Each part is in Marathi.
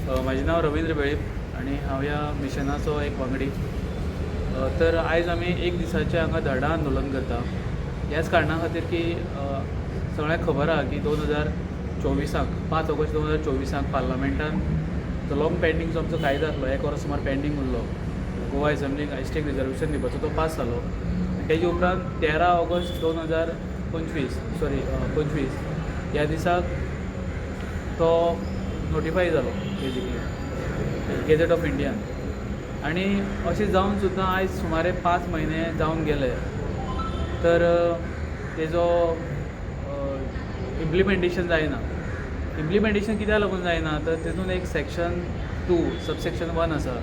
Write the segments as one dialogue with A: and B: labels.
A: म्हजें नांव रवींद्र वेळीप आनी हांव ह्या मिशनाचो एक वांगडी. तर आयज आमी एक दिसाचें हांगा धरणां आंदोलन करता ह्याच कारणा खातीर की सगळ्यांक खबर आहा की 2024 5 ऑगस्ट 2024 पार्लमेंटान जो लाँग पेंडींग जो आमचो कायदो आसलो 1 वर्स सुमार पेंडींग उरलो गोवा एसेंब्लीक एसटीक रिजर्वेशन दिवपाचो तो पास जालो. तेजे उपरांत 13 ऑगस्ट 2025 ह्या दिसाक तो नोटिफाय जालो बेजिकली गेझेट ऑफ इंडियान. आनी अशें जावन सुद्दां आयज सुमारे 5 म्हयने जावन गेले तर तेजो इम्प्लिमेंटेशन जायना. इम्प्लिमेंटेशन कित्याक लागून जायना तर तेतून एक सेक्शन 2 सबसेक्शन 1 आसा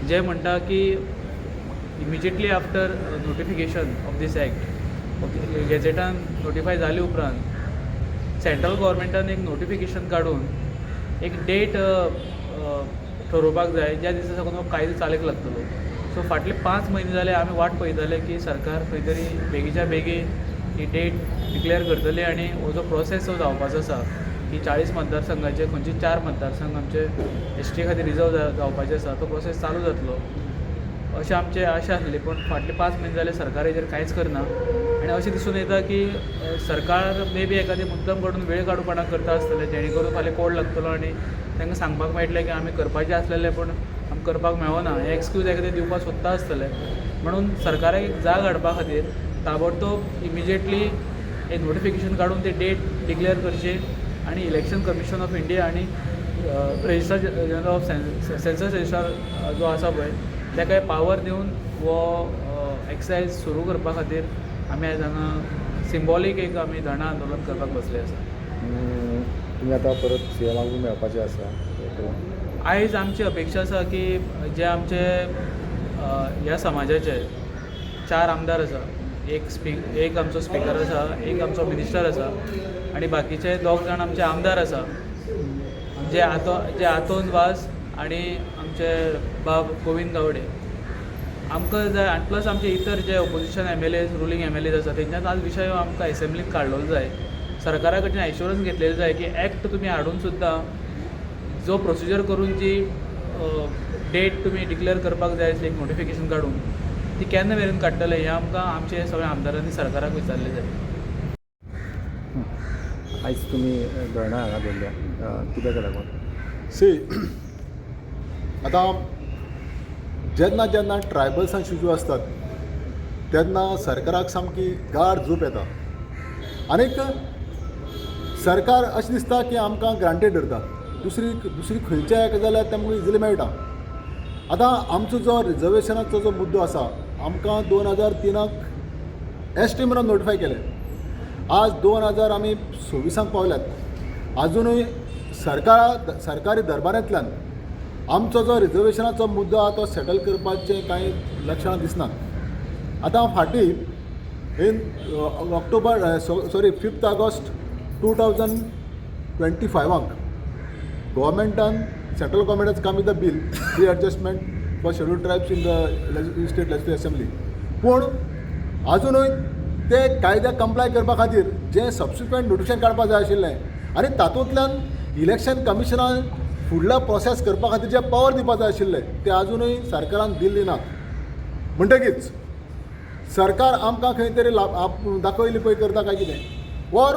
A: जे म्हणटा की immediately after notification of this act गेझेटान नोटिफाय जाले उपरांत सेंट्रल गव्हर्मेंटान एक नोटिफिकेशन काडून एक डेट ठरोवपाक जाय ज्या दिसा साकून हो कायदो चालीक लागतलो. सो फाटले 5 म्हयने जाले आमी वाट पळयताले की सरकार खंय तरी बेगीच्या बेगीन ही डेट डिक्लेअर करतली आनी हो जो प्रोसेस जो जावपाचो आसा की 40 मतदारसंघाचे खंयचे 4 मतदारसंघ आमचे एसटी खातीर रिजर्व जावपाचे आसा तो प्रोसेस चालू जातलो अशें आमचे आशा आसली. पूण फाटले 5 म्हयने जाले सरकार हेजेर कांयच करना आनी अशें दिसून येता की सरकार मे बी एखादी मुद्दम करून वेळ काडूपणाक करता आसतलें जेणे करून फाल्यां कोड लागतलो आनी तांकां सांगपाक मेळटलें की आमी करपाचें आसलेलें पूण आमकां करपाक मेळना हें एक्सक्यूज एखादें दिवपाक सोदता आसतलें. म्हणून सरकाराक एक जाग हाडपा खातीर ताबडतोब इमिजिएटली एक नोटिफिकेशन काडून ती डेट डिक्लेअर करची आनी इलेक्शन कमिशन ऑफ इंडिया आनी registrar general of census registrar जो आसा पळय ताका पावर दिवन हो एक्सरसायज सुरू करपा खातीर आमी आयज हांगा सिंबॉलीक एक आमी धरणां आंदोलन करपाक बसले आसा.
B: तुमी आतां परत सीएमाक मेळपाचे आसा.
A: आयज आमची अपेक्षा आसा की जे आमचे ह्या समाजाचे 4 आमदार आसा एक आमचो स्पिकर आसा एक आमचो मिनिस्टर आसा आनी बाकीचे 2 जाण आमचे आमदार आसा जे आतोंद वास आनी आमचे बाब गोविंद गावडे आमकां जाय आनी प्लस आमचे इतर जे ऑपोजिशन MLAs रुलींग MLAs आसा तेंच्यान आज विशय आमकां एसेंब्लीक काडलेलो जाय. सरकारा कडच्यान एश्युरन्स घेतलेली जाय की एक्ट तुमी हाडून सुद्दां जो प्रोसिजर करून जी डेट तुमी डिक्लेअर करपाक जाय आसली एक नोटिफिकेशन काडून ती केन्ना मेरेन काडटले हें आमकां आमचे सगळ्या आमदारांनी सरकाराक विचारले जाय.
B: आयज तुमी धरणां हांगा दवरल्या कित्याक लागून?
C: सी आतां जेन्ना जेन्ना ट्रायबल्सांचे इश्यू आसतात तेन्ना सरकाराक सामकी गाढ झोप येता आनीक सरकार अशें दिसता की आमकां ग्रांटेड धरता. दुसरी खंयच्या हेका जाल्यार तेमकां इजिली मेळटा. आतां आमचो जो रिजर्वेशनाचो जो मुद्दो आसा आमकां 2003 एसटी म्हणून नोटिफाय केलें. आज 2026 पावल्यात अजुनूय सरकारी दरबारांतल्यान आमचो जो रिजर्वेशनाचो मुद्दो आहा तो सेटल करपाचें कांय लक्षणां दिसनात. आतां फाटीं इन 5 ऑगस्ट 2025 गव्हर्मेंटान सेंट्रल गव्हर्मेंटान come with the bill readjustment for scheduled tribes in the state legislative assembly. पूण अजुनूय ते कायद्याक कंप्लाय करपा खातीर जें सबसिक्वेंट नोटिफिकेशन काडपाक जाय आशिल्लें आनी तातूंतल्यान इलेक्शन कमिशनान फुडलो प्रोसेस करपा खातीर जे पावर दिवपाक जाय आशिल्ले ते अजुनूय सरकारान दिल्ली नात. म्हणटकीच सरकार आमकां खंय तरी दाखयली पळय करता काय कितें ऑर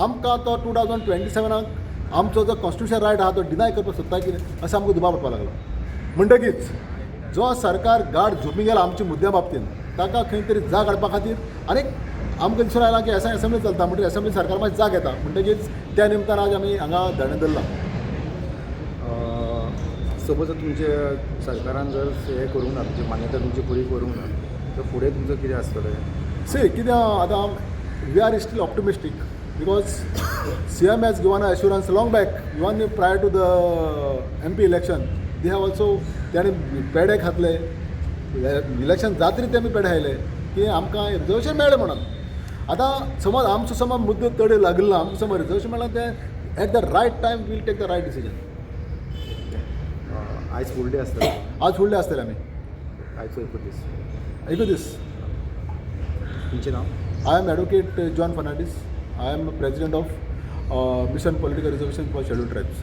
C: आमकां तो 2027 आमचो जो कॉन्स्टिट्युशन रायट आहा तो डिनाय करपाक सोदता कितें असो आमकां दुबाव पडपाक लागला. म्हणटकीच जो सरकार गाढ झोपी गेला आमच्या मुद्द्या बाबतींत ताका खंय तरी जाग हाडपा खातीर आनीक आमकां दिसून आयलां की एसेंब्ली चलता म्हणटकीर एसेंब्ली सरकार मातशी जाग येता म्हणटकीच त्या निमतान आज आमी हांगा धरणे धरला.
B: सपोज तुमचे सरकारान जर हें करूंक ना तुमची मान्यता तुमची पुरी करूंक ना तर फुडें तुमचें कितें आसतलें?
C: सी कित्याक आतां we are still optimistic because CM has given an assurance long back even prior to the MP election they have also त्यांनी पेडे घातले इलेक्शन जातरी तेमी पेडे आयले की आमकां रिजर्वेशन मेळ्ळें म्हणून. आतां समज आमचो मुद्दो तडे लागलो ना आमकां समज रिजर्वेशन मेळ्ळां तें at the right time will take the right decision.
B: आयज फूल डे आसतलें?
C: आज फूल डे आसतलें आमी.
B: आयचो
C: एकूच दीस.
B: तुमचें नांव?
C: I am Advocate John Fernandez. I am President of Mission Political Reservation for Scheduled Tribes.